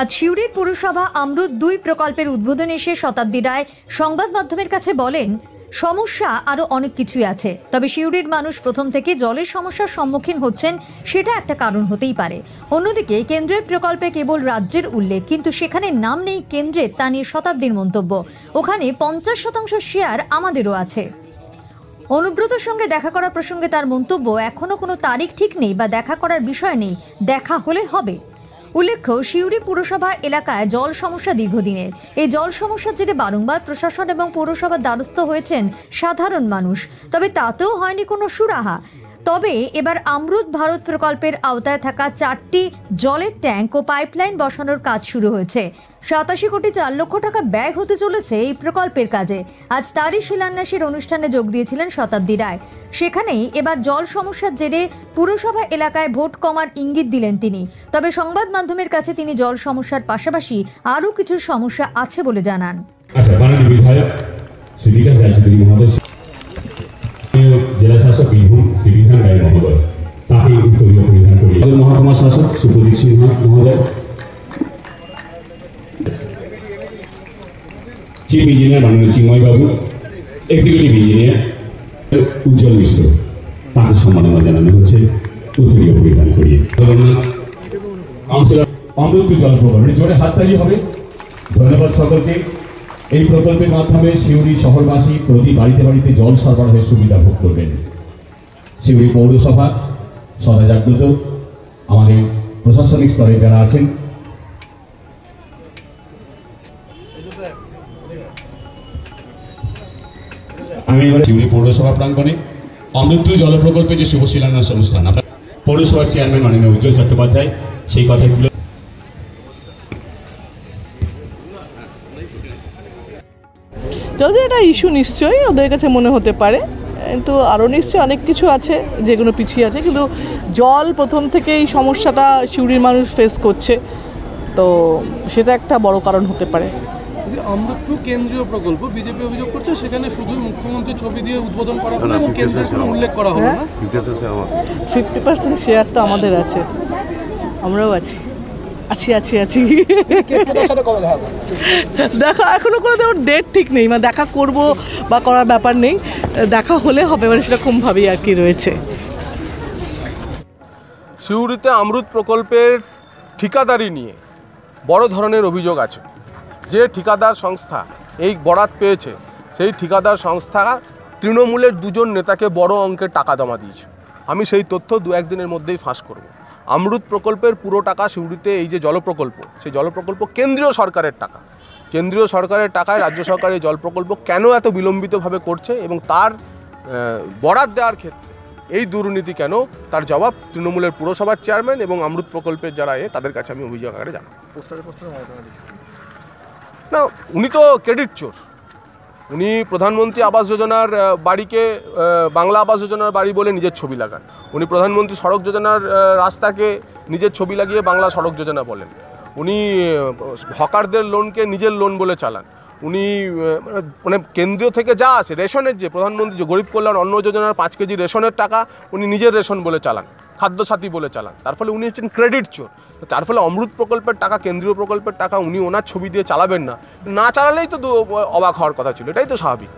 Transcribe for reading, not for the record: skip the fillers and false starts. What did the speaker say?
আজ সিউড়ির পুরসভা আমরুদ ২ প্রকল্পের উদ্বোধনে এসে শতাব্দী রায় সংবাদ মাধ্যমের কাছে বলেন, সমস্যা আরও অনেক কিছুই আছে, তবে সিউড়ির মানুষ প্রথম থেকে জলের সমস্যার সম্মুখীন হচ্ছেন, সেটা একটা কারণ হতেই পারে। অন্যদিকে কেন্দ্রের প্রকল্পে কেবল রাজ্যের উল্লেখ, কিন্তু সেখানে নাম নেই কেন্দ্রের, তা নিয়ে শতাব্দীর মন্তব্য। ওখানে 50% শেয়ার আমাদেরও আছে। অনুব্রতর সঙ্গে দেখা করার প্রসঙ্গে তার মন্তব্য, এখনো কোনো তারিখ ঠিক নেই বা দেখা করার বিষয় নেই, দেখা হলে হবে। উল্লেখ্য, সিউড়ি পুরসভা এলাকায় জল সমস্যা দীর্ঘদিনের। এই জল সমস্যার জেরে বারংবার প্রশাসন এবং পৌরসভার দ্বারস্থ হয়েছেন সাধারণ মানুষ, তবে তাতেও হয়নি কোনো সুরাহা। তবে এবার আমরুদ ভারত প্রকল্পের আওতায় থাকা 4টি জলের ট্যাঙ্ক ও পাইপলাইন বসানোর কাজ শুরু হয়েছে। 87 কোটি 4 লক্ষ টাকা ব্যয় হতে চলেছে এই প্রকল্পের কাজে। আজ তারই শিলান্যাসের অনুষ্ঠানে যোগ দিয়েছিলেন শতাব্দী রায়। সেখানেই এবার জল সমস্যার জেরে পুরসভা এলাকায় ভোট কমার ইঙ্গিত দিলেন তিনি। তবে সংবাদ মাধ্যমের কাছে তিনি জল সমস্যার পাশাপাশি আরও কিছু সমস্যা আছে বলে জানান। জেলা শাসক বীরভূম শ্রী বিধান রায় মহোদয়, তাকে উত্তরীয় পরিধান করি। মহকুমা শাসক সুপ্রদীপ সিংহ মহোদয়, চিফ ইঞ্জিনিয়ার মাননীয় চিন্ময় বাবু, এক্সিকিউটিভ ইঞ্জিনিয়ার উজ্জ্বল মিশ্র, তাকে সম্মাননা জানানো হচ্ছে উত্তরীয় পরিধান করিয়ে। কাউন্সিলর অমৃত জল প্রকল্প, জোরে হাততালি হবে। ধন্যবাদ সকলকে। এই প্রকল্পের মাধ্যমে সিউড়ি শহরবাসী প্রতি বাড়িতে বাড়িতে জল সরবরাহের সুবিধা ভোগ করবেন। সিউড়ি পৌরসভা সদা জাগ্রত, আমাদের প্রশাসনিক স্তরে যারা আছেন, আমি এবার সিউড়ি পৌরসভা প্রাঙ্গণে অমৃত জল প্রকল্পে যে শুভ শিলান্যাস অনুষ্ঠান, পৌরসভার চেয়ারম্যান মাননীয় উজ্জ্বল চট্টোপাধ্যায় সেই কথাই তুলে যদিও এটা ইস্যু নিশ্চয়ই ওদের কাছে মনে হতে পারে, কিন্তু আরও নিশ্চয়ই অনেক কিছু আছে যেগুলো পিছিয়ে আছে, কিন্তু জল প্রথম থেকেই সমস্যাটা সিউড়ির মানুষ ফেস করছে, তো সেটা একটা বড় কারণ হতে পারে। আমরুদ 2 কেন্দ্রীয় প্রকল্প, বিজেপি অভিযোগ করছে সেখানে শুধু মুখ্যমন্ত্রী ছবি দিয়ে উদ্বোধন করা হলো এবং কেন্দ্রের কোনো উল্লেখ করা হলো না। 50% শেয়ার তো আমাদের আছে, আমরাও আছি। দেখা এখনো কোনো ডেট ঠিক নেই, মানে দেখা করব বা করার ব্যাপার নেই, দেখা হলে হবে, মানে সেরকমভাবেই আর কি রয়েছে। সিউড়িতে আমরুদ প্রকল্পের ঠিকাদারি নিয়ে বড় ধরনের অভিযোগ আছে। যে ঠিকাদার সংস্থা এই বরাত পেয়েছে, সেই ঠিকাদার সংস্থা তৃণমূলের 2 জন নেতাকে বড় অঙ্কের টাকা জমা দিয়েছে। আমি সেই তথ্য 2-1 দিনের মধ্যেই ফাঁস করব। আমরুদ প্রকল্পের পুরো টাকা সিউড়িতে, এই যে জল প্রকল্প, সেই জল প্রকল্প কেন্দ্রীয় সরকারের টাকা। কেন্দ্রীয় সরকারের টাকায় রাজ্য সরকার এই জল প্রকল্প কেন এত বিলম্বিতভাবে করছে এবং তার বরাত দেওয়ার ক্ষেত্রে এই দুর্নীতি কেন, তার জবাব তৃণমূলের পুরসভার চেয়ারম্যান এবং আমরুদ প্রকল্পের যারা তাদের কাছে আমি অভিযোগ আকারে জানাবো। না, উনি তো ক্রেডিট চোর। উনি প্রধানমন্ত্রী আবাস যোজনার বাড়িকে বাংলা আবাস যোজনার বাড়ি বলে নিজের ছবি লাগান। উনি প্রধানমন্ত্রী সড়ক যোজনার রাস্তাকে নিজের ছবি লাগিয়ে বাংলা সড়ক যোজনা বলেন। উনি হকারদের লোনকে নিজের লোন বলে চালান। উনি মানে কেন্দ্রীয় থেকে যা আসে, রেশনের যে প্রধানমন্ত্রী যে গরিব কল্যাণ অন্ন যোজনার 5 কেজি রেশনের টাকা উনি নিজের রেশন বলে চালান, খাদ্যসাথী বলে চালান। তার ফলে উনি হচ্ছেন ক্রেডিট চোর। তার ফলে অমৃত প্রকল্পের টাকা, কেন্দ্রীয় প্রকল্পের টাকা উনি ওনার ছবি দিয়ে চালাবেন না, চালালেই তো অবাক হওয়ার কথা ছিল, এটাই তো স্বাভাবিক।